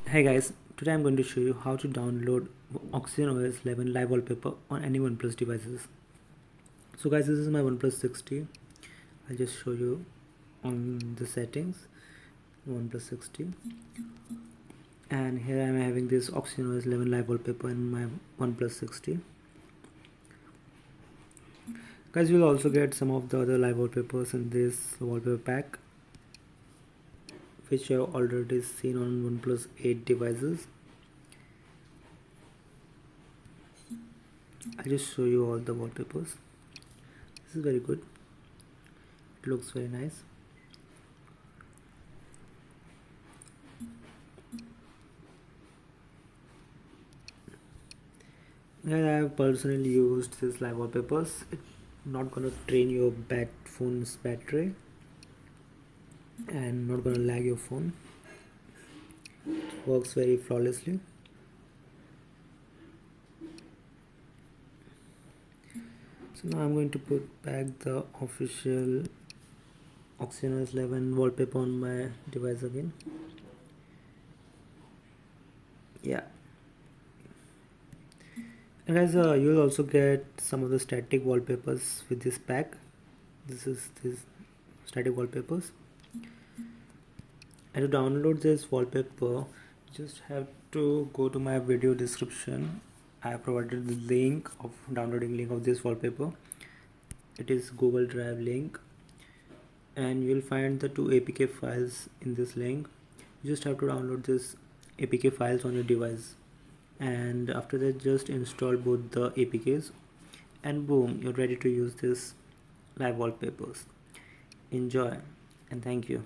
Hey guys, today I'm going to show you how to download Oxygen OS 11 live wallpaper on any Oneplus devices. So guys, this is my Oneplus 60. I'll just show you on the settings, Oneplus 60. And here I'm having this Oxygen OS 11 live wallpaper in my Oneplus 60. Guys, you'll also get some of the other live wallpapers in this wallpaper pack, which you have already seen on OnePlus 8 devices. I'll just show you all the wallpapers. This is very good. It looks very nice. Guys, I have personally used this live wallpapers. It's not gonna drain your phone's battery and not gonna lag your phone. It works very flawlessly. So now I'm going to put back the official Oxygen OS 11 wallpaper on my device again. Yeah. And guys, you'll also get some of the static wallpapers with this pack. This is these static wallpapers. And to download this wallpaper, you just have to go to my video description. I have provided the link of downloading link of this wallpaper. It is Google Drive link, and you'll find the two APK files in this link. You just have to download this APK files on your device, and after that just install both the APKs, and boom, you're ready to use this live wallpapers. Enjoy and thank you.